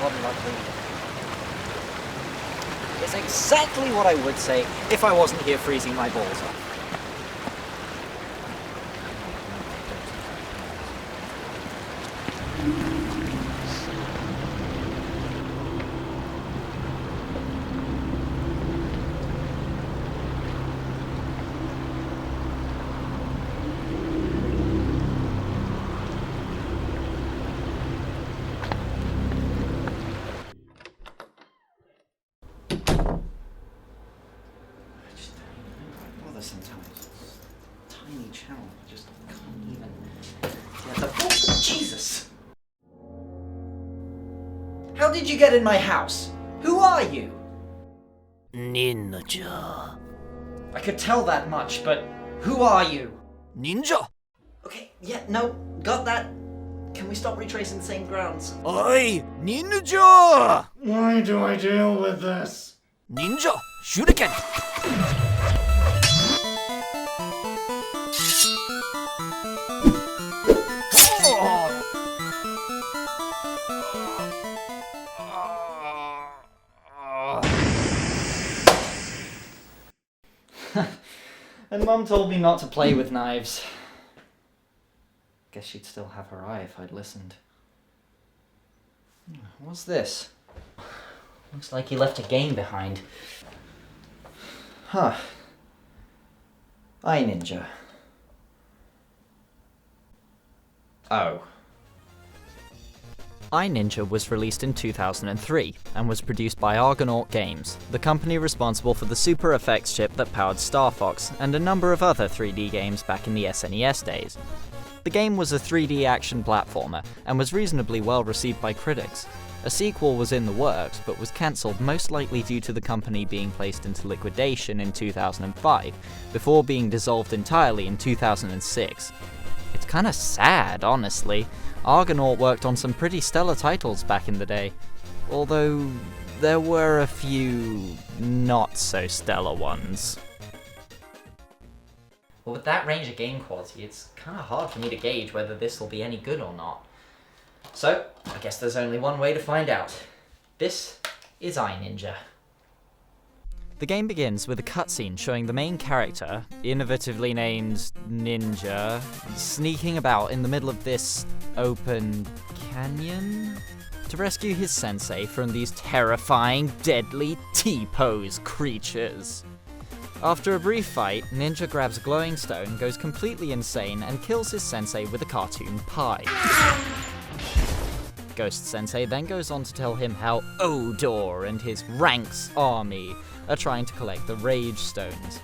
Pardon my plea. It's exactly what I would say if I wasn't here freezing my balls off. Sometimes tiny channel, I just can't even get the. Oh, Jesus! How did you get in my house? Who are you? Ninja. I could tell that much, but who are you? Ninja. Okay, yeah, no, got that. Can we stop retracing the same grounds? I Ninja. Why do I deal with this? Ninja Shuriken. And Mum told me not to play with knives. Guess she'd still have her eye if I'd listened. What's this? Looks like he left a game behind. Huh. I-Ninja. Oh. I-Ninja was released in 2003 and was produced by Argonaut Games, the company responsible for the Super Effects chip that powered Star Fox and a number of other 3D games back in the SNES days. The game was a 3D action platformer and was reasonably well received by critics. A sequel was in the works, but was cancelled most likely due to the company being placed into liquidation in 2005, before being dissolved entirely in 2006. It's kinda sad, honestly. Argonaut worked on some pretty stellar titles back in the day, although there were a few not so stellar ones. Well, with that range of game quality, it's kinda hard for me to gauge whether this will be any good or not. So, I guess there's only one way to find out. This is I-Ninja. The game begins with a cutscene showing the main character, innovatively named Ninja, sneaking about in the middle of this open canyon to rescue his sensei from these terrifying, deadly T-pose creatures. After a brief fight, Ninja grabs a glowing stone, goes completely insane, and kills his sensei with a cartoon pie. Ghost Sensei then goes on to tell him how Odor and his Ranks army are trying to collect the Rage Stones.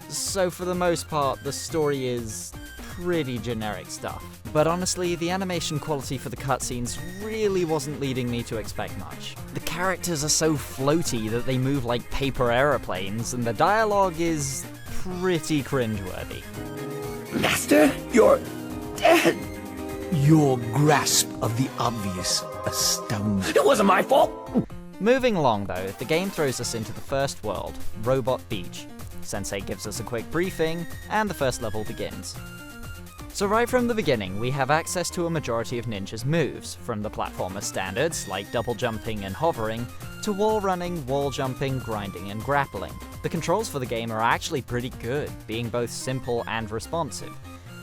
So for the most part, the story is pretty generic stuff. But honestly, the animation quality for the cutscenes really wasn't leading me to expect much. The characters are so floaty that they move like paper aeroplanes, and the dialogue is pretty cringeworthy. Master, you're dead. Your grasp of the obvious astounds. It wasn't my fault. Moving along though, the game throws us into the first world, Robot Beach. Sensei gives us a quick briefing, and the first level begins. So right from the beginning, we have access to a majority of Ninja's moves, from the platformer standards, like double jumping and hovering, to wall running, wall jumping, grinding, and grappling. The controls for the game are actually pretty good, being both simple and responsive.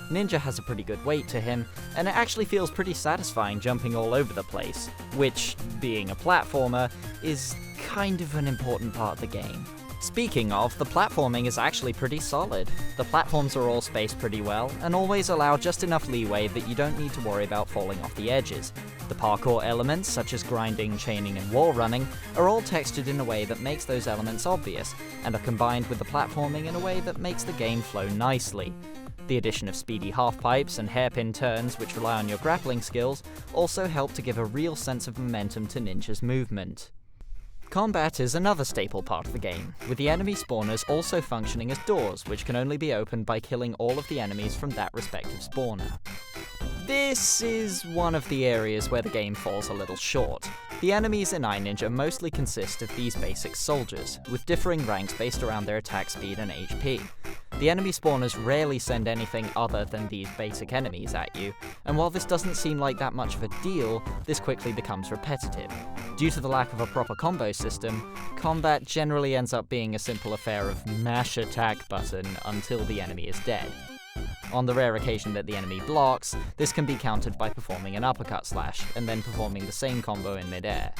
Ninja has a pretty good weight to him, and it actually feels pretty satisfying jumping all over the place, which, being a platformer, is kind of an important part of the game. Speaking of, the platforming is actually pretty solid. The platforms are all spaced pretty well, and always allow just enough leeway that you don't need to worry about falling off the edges. The parkour elements, such as grinding, chaining, and wall running, are all textured in a way that makes those elements obvious, and are combined with the platforming in a way that makes the game flow nicely. The addition of speedy half-pipes and hairpin turns, which rely on your grappling skills, also help to give a real sense of momentum to Ninja's movement. Combat is another staple part of the game, with the enemy spawners also functioning as doors, which can only be opened by killing all of the enemies from that respective spawner. This is one of the areas where the game falls a little short. The enemies in I-Ninja mostly consist of these basic soldiers, with differing ranks based around their attack speed and HP. The enemy spawners rarely send anything other than these basic enemies at you, and while this doesn't seem like that much of a deal, this quickly becomes repetitive. Due to the lack of a proper combo system, combat generally ends up being a simple affair of mash attack button until the enemy is dead. On the rare occasion that the enemy blocks, this can be countered by performing an uppercut slash, and then performing the same combo in midair.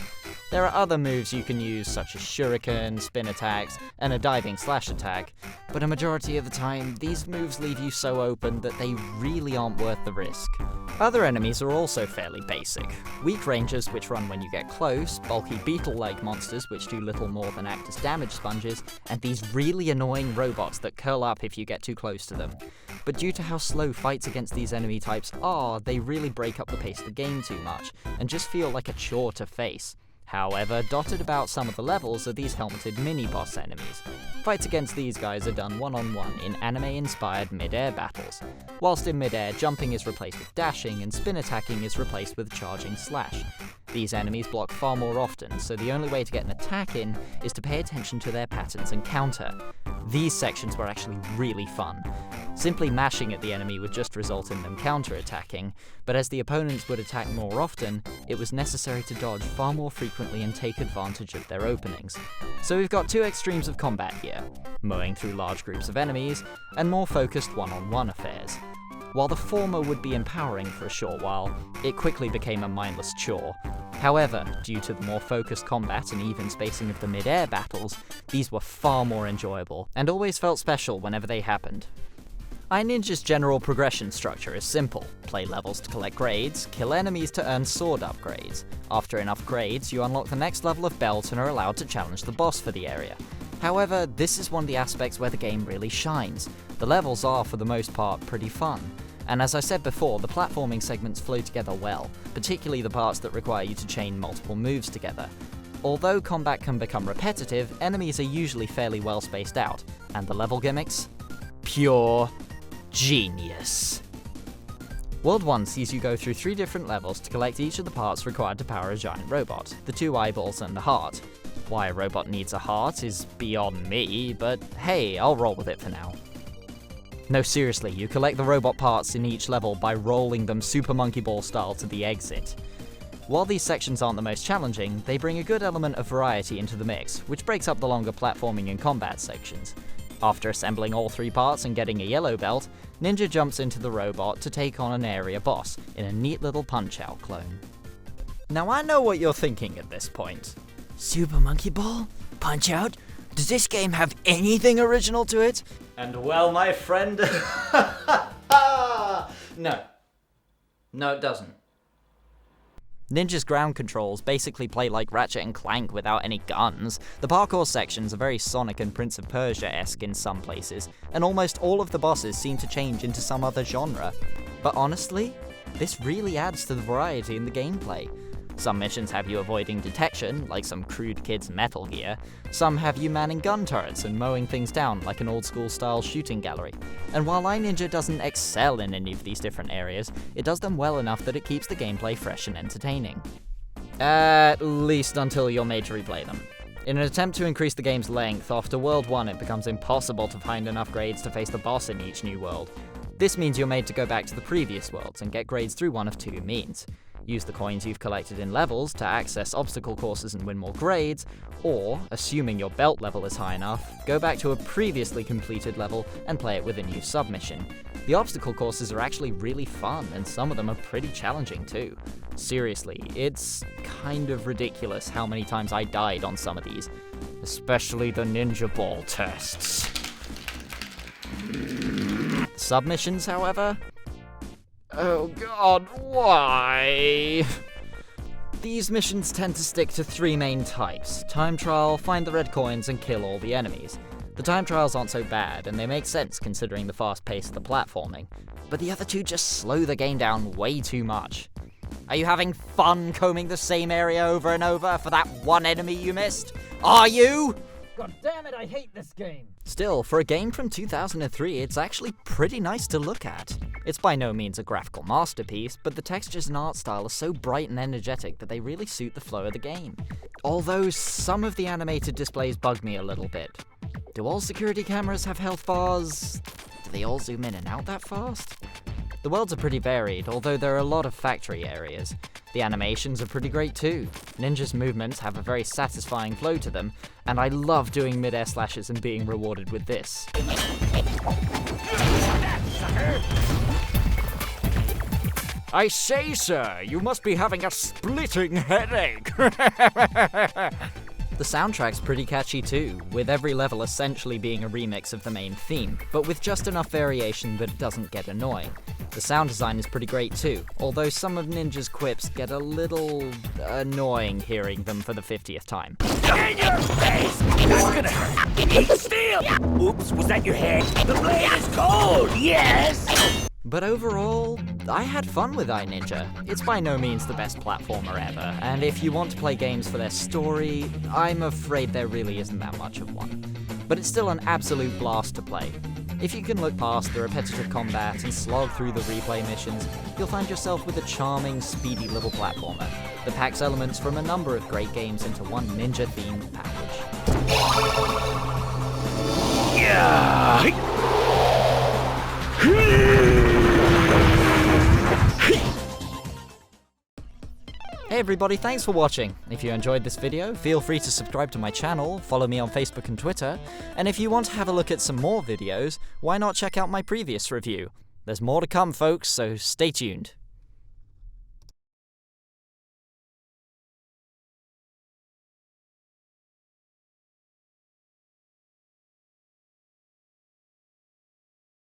There are other moves you can use such as shuriken, spin attacks, and a diving slash attack, but a majority of the time, these moves leave you so open that they really aren't worth the risk. Other enemies are also fairly basic. Weak rangers which run when you get close, bulky beetle-like monsters which do little more than act as damage sponges, and these really annoying robots that curl up if you get too close to them. But due to how slow fights against these enemy types are, they really break up the pace of the game too much, and just feel like a chore to face. However, dotted about some of the levels are these helmeted mini-boss enemies. Fights against these guys are done one-on-one in anime-inspired mid-air battles. Whilst in mid-air, jumping is replaced with dashing, and spin attacking is replaced with charging slash. These enemies block far more often, so the only way to get an attack in is to pay attention to their patterns and counter. These sections were actually really fun. Simply mashing at the enemy would just result in them counter-attacking, but as the opponents would attack more often, it was necessary to dodge far more frequently and take advantage of their openings. So we've got two extremes of combat here, mowing through large groups of enemies, and more focused one-on-one affairs. While the former would be empowering for a short while, it quickly became a mindless chore. However, due to the more focused combat and even spacing of the mid-air battles, these were far more enjoyable, and always felt special whenever they happened. I-Ninja's general progression structure is simple. Play levels to collect grades, kill enemies to earn sword upgrades. After enough grades, you unlock the next level of belt and are allowed to challenge the boss for the area. However, this is one of the aspects where the game really shines. The levels are, for the most part, pretty fun. And as I said before, the platforming segments flow together well, particularly the parts that require you to chain multiple moves together. Although combat can become repetitive, enemies are usually fairly well spaced out, and the level gimmicks? Pure genius. World 1 sees you go through 3 different levels to collect each of the parts required to power a giant robot, the 2 eyeballs and the heart. Why a robot needs a heart is beyond me, but hey, I'll roll with it for now. No, seriously, you collect the robot parts in each level by rolling them Super Monkey Ball style to the exit. While these sections aren't the most challenging, they bring a good element of variety into the mix, which breaks up the longer platforming and combat sections. After assembling all 3 parts and getting a yellow belt, Ninja jumps into the robot to take on an area boss in a neat little Punch-Out clone. Now I know what you're thinking at this point. Super Monkey Ball? Punch-Out? Does this game have anything original to it? And well, my friend... No. No, it doesn't. Ninja's ground controls basically play like Ratchet and Clank without any guns. The parkour sections are very Sonic and Prince of Persia-esque in some places, and almost all of the bosses seem to change into some other genre. But honestly, this really adds to the variety in the gameplay. Some missions have you avoiding detection, like some crude kids' Metal Gear. Some have you manning gun turrets and mowing things down, like an old-school style shooting gallery. And while I-Ninja doesn't excel in any of these different areas, it does them well enough that it keeps the gameplay fresh and entertaining. At least until you're made to replay them. In an attempt to increase the game's length, after World 1 it becomes impossible to find enough grades to face the boss in each new world. This means you're made to go back to the previous worlds and get grades through one of 2 means. Use the coins you've collected in levels to access obstacle courses and win more grades, or, assuming your belt level is high enough, go back to a previously completed level and play it with a new submission. The obstacle courses are actually really fun, and some of them are pretty challenging too. Seriously, it's kind of ridiculous how many times I died on some of these, especially the Ninja Ball tests. Submissions, however? Oh god, why? These missions tend to stick to 3 main types: time trial, find the red coins, and kill all the enemies. The time trials aren't so bad, and they make sense considering the fast pace of the platforming, but the other 2 just slow the game down way too much. Are you having fun combing the same area over and over for that one enemy you missed? Are you? God damn it, I hate this game! Still, for a game from 2003, it's actually pretty nice to look at. It's by no means a graphical masterpiece, but the textures and art style are so bright and energetic that they really suit the flow of the game. Although some of the animated displays bug me a little bit. Do all security cameras have health bars? Do they all zoom in and out that fast? The worlds are pretty varied, although there are a lot of factory areas. The animations are pretty great too. Ninja's movements have a very satisfying flow to them, and I love doing mid-air slashes and being rewarded with this. I say, sir, you must be having a splitting headache. The soundtrack's pretty catchy too, with every level essentially being a remix of the main theme, but with just enough variation that it doesn't get annoying. The sound design is pretty great too, although some of Ninja's quips get a little annoying hearing them for the 50th time. In your face! That's gonna hurt! Eat steel! Oops, was that your head? The blade is cold! Yes! But overall, I had fun with I-Ninja. It's by no means the best platformer ever, and if you want to play games for their story, I'm afraid there really isn't that much of one. But it's still an absolute blast to play. If you can look past the repetitive combat and slog through the replay missions, you'll find yourself with a charming, speedy little platformer that packs elements from a number of great games into one ninja-themed package. Yeah! Hey everybody, thanks for watching. If you enjoyed this video, feel free to subscribe to my channel, follow me on Facebook and Twitter, and if you want to have a look at some more videos, why not check out my previous review? There's more to come, folks, so stay tuned.